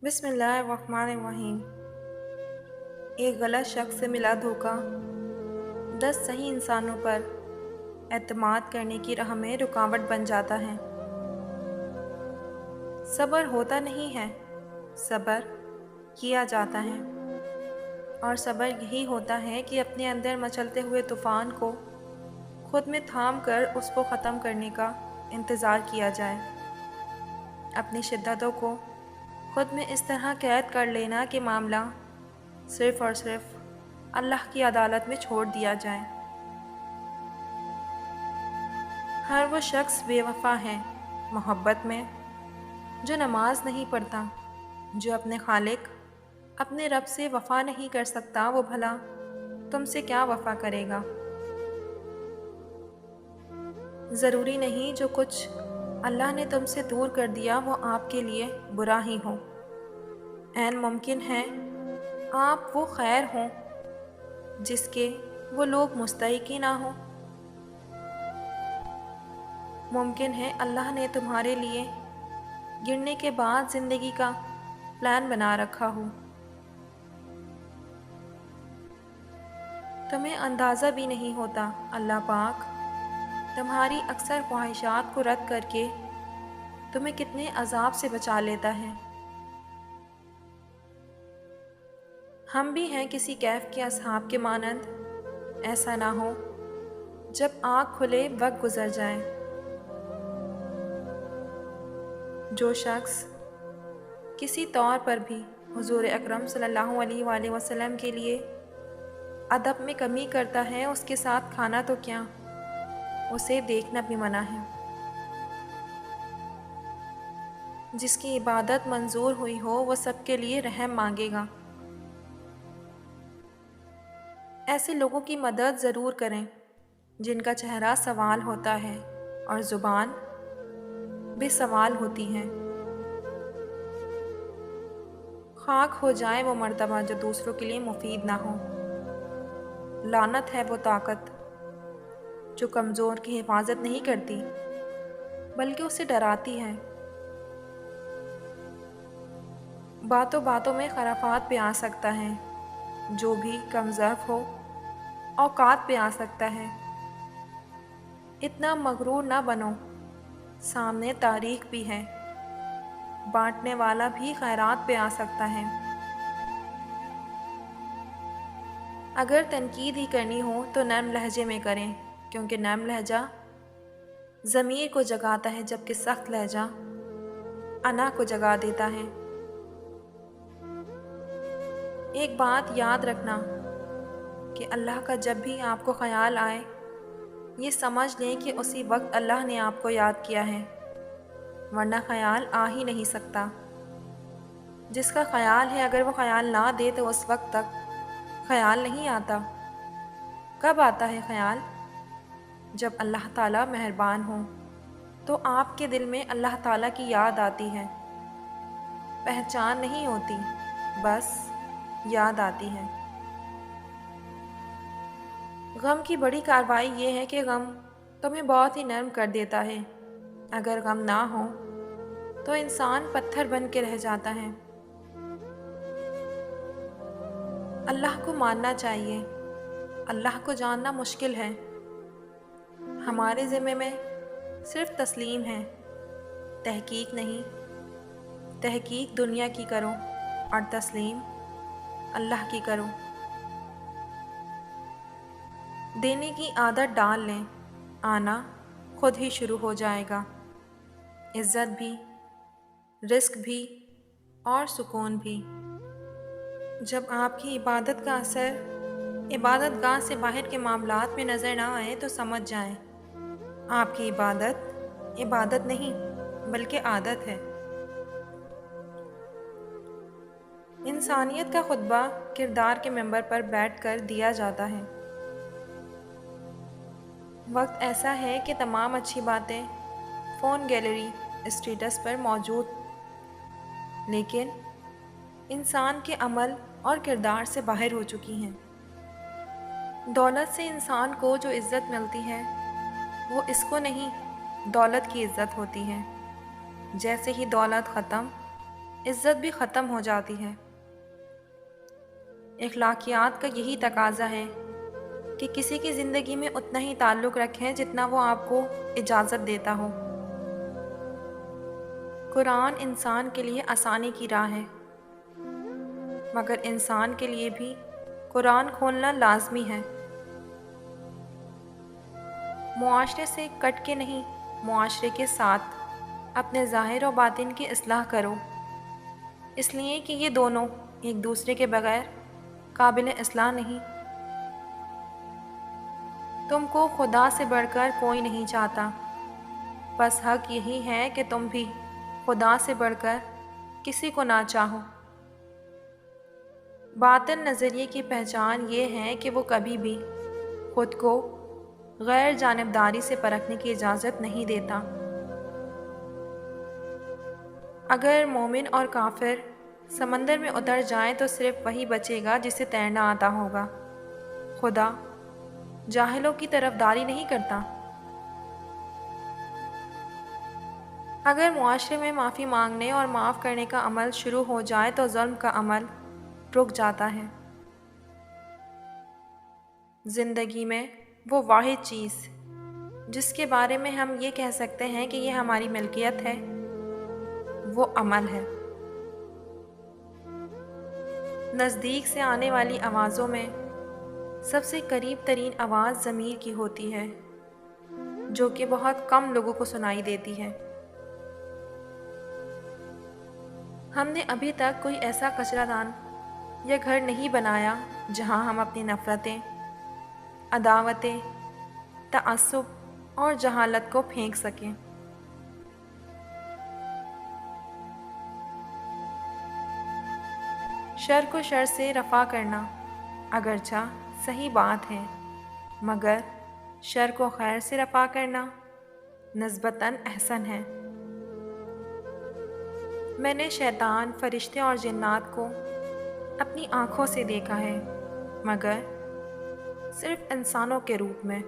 بسم اللہ الرحمن الرحیم۔ ایک غلط شخص سے ملا دھوکہ 10 صحیح انسانوں پر اعتماد کرنے کی راہ میں رکاوٹ بن جاتا ہے۔ صبر ہوتا نہیں ہے، صبر کیا جاتا ہے، اور صبر یہی ہوتا ہے کہ اپنے اندر مچلتے ہوئے طوفان کو خود میں تھام کر اس کو ختم کرنے کا انتظار کیا جائے۔ اپنی شدتوں کو خود میں اس طرح قید کر لینا کہ معاملہ صرف اور صرف اللہ کی عدالت میں چھوڑ دیا جائے۔ ہر وہ شخص بے وفا ہے محبت میں جو نماز نہیں پڑھتا، جو اپنے خالق اپنے رب سے وفا نہیں کر سکتا، وہ بھلا تم سے کیا وفا کرے گا؟ ضروری نہیں جو کچھ اللہ نے تم سے دور کر دیا وہ آپ کے لیے برا ہی ہو، عین ممکن ہے آپ وہ خیر ہوں جس کے وہ لوگ مستحق ہی نہ ہوں۔ ممکن ہے اللہ نے تمہارے لیے گرنے کے بعد زندگی کا پلان بنا رکھا ہو۔ تمہیں اندازہ بھی نہیں ہوتا اللہ پاک تمہاری اکثر خواہشات کو رد کر کے تمہیں کتنے عذاب سے بچا لیتا ہے۔ ہم بھی ہیں کسی کیف کے اصحاب کے مانند، ایسا نہ ہو جب آنکھ کھلے وقت گزر جائے۔ جو شخص کسی طور پر بھی حضور اکرم صلی اللہ علیہ وآلہ وسلم کے لیے ادب میں کمی کرتا ہے، اس کے ساتھ کھانا تو کیا، اسے دیکھنا بھی منع ہے۔ جس کی عبادت منظور ہوئی ہو وہ سب کے لیے رحم مانگے گا۔ ایسے لوگوں کی مدد ضرور کریں جن کا چہرہ سوال ہوتا ہے اور زبان بے سوال ہوتی ہے۔ خاک ہو جائے وہ مرتبہ جو دوسروں کے لیے مفید نہ ہو۔ لعنت ہے وہ طاقت جو کمزور کی حفاظت نہیں کرتی بلکہ اسے ڈراتی ہے۔ باتوں باتوں میں خرافات پہ آ سکتا ہے، جو بھی کم ظرف ہو اوقات پہ آ سکتا ہے۔ اتنا مغرور نہ بنو، سامنے تاریخ بھی ہے، بانٹنے والا بھی خیرات پہ آ سکتا ہے۔ اگر تنقید ہی کرنی ہو تو نرم لہجے میں کریں، کیونکہ نرم لہجہ ضمیر کو جگاتا ہے جبکہ سخت لہجہ انا کو جگا دیتا ہے۔ ایک بات یاد رکھنا کہ اللہ کا جب بھی آپ کو خیال آئے یہ سمجھ لیں کہ اسی وقت اللہ نے آپ کو یاد کیا ہے، ورنہ خیال آ ہی نہیں سکتا۔ جس کا خیال ہے اگر وہ خیال نہ دے تو اس وقت تک خیال نہیں آتا۔ کب آتا ہے خیال؟ جب اللہ تعالیٰ مہربان ہو تو آپ کے دل میں اللہ تعالیٰ کی یاد آتی ہے، پہچان نہیں ہوتی، بس یاد آتی ہے۔ غم کی بڑی کارروائی یہ ہے کہ غم تمہیں بہت ہی نرم کر دیتا ہے۔ اگر غم نہ ہو تو انسان پتھر بن کے رہ جاتا ہے۔ اللہ کو ماننا چاہیے، اللہ کو جاننا مشکل ہے۔ ہمارے ذمے میں صرف تسلیم ہے، تحقیق نہیں۔ تحقیق دنیا کی کرو اور تسلیم اللہ کی کرو۔ دینے کی عادت ڈال لیں، آنا خود ہی شروع ہو جائے گا۔ عزت بھی، رزق بھی اور سکون بھی۔ جب آپ کی عبادت کا اثر عبادت گاہ سے باہر کے معاملات میں نظر نہ آئے تو سمجھ جائیں آپ کی عبادت عبادت نہیں بلکہ عادت ہے۔ انسانیت کا خطبہ کردار کے منبر پر بیٹھ کر دیا جاتا ہے۔ وقت ایسا ہے کہ تمام اچھی باتیں فون گیلری اسٹیٹس پر موجود، لیکن انسان کے عمل اور کردار سے باہر ہو چکی ہیں۔ دولت سے انسان کو جو عزت ملتی ہے وہ اس کو نہیں، دولت کی عزت ہوتی ہے۔ جیسے ہی دولت ختم عزت بھی ختم ہو جاتی ہے۔ اخلاقیات کا یہی تقاضا ہے کہ کسی کی زندگی میں اتنا ہی تعلق رکھیں جتنا وہ آپ کو اجازت دیتا ہو۔ قرآن انسان کے لیے آسانی کی راہ ہے، مگر انسان کے لیے بھی قرآن کھولنا لازمی ہے۔ معاشرے سے کٹ کے نہیں، معاشرے کے ساتھ اپنے ظاہر و باطن کی اصلاح کرو، اس لیے کہ یہ دونوں ایک دوسرے کے بغیر قابل اصلاح نہیں۔ تم کو خدا سے بڑھ کر کوئی نہیں چاہتا، بس حق یہی ہے کہ تم بھی خدا سے بڑھ کر کسی کو نہ چاہو۔ باطن نظریے کی پہچان یہ ہے کہ وہ کبھی بھی خود کو غیر جانبداری سے پرکھنے کی اجازت نہیں دیتا۔ اگر مومن اور کافر سمندر میں اتر جائیں تو صرف وہی بچے گا جسے تیرنا آتا ہوگا۔ خدا جاہلوں کی طرفداری نہیں کرتا۔ اگر معاشرے میں معافی مانگنے اور معاف کرنے کا عمل شروع ہو جائے تو ظلم کا عمل رک جاتا ہے۔ زندگی میں وہ واحد چیز جس کے بارے میں ہم یہ کہہ سکتے ہیں کہ یہ ہماری ملکیت ہے، وہ عمل ہے۔ نزدیک سے آنے والی آوازوں میں سب سے قریب ترین آواز ضمیر کی ہوتی ہے، جو کہ بہت کم لوگوں کو سنائی دیتی ہے۔ ہم نے ابھی تک کوئی ایسا کچرا دان یا گھر نہیں بنایا جہاں ہم اپنی نفرتیں، عداوتیں، تعصب اور جہالت کو پھینک سکیں۔ شر کو شر سے رفع کرنا اگرچہ صحیح بات ہے، مگر شر کو خیر سے رفع کرنا نسبتاً احسن ہے۔ میں نے شیطان، فرشتے اور جنات کو اپنی آنکھوں سے دیکھا ہے، مگر صرف انسانوں کے روپ میں۔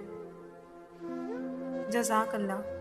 جزاک اللہ۔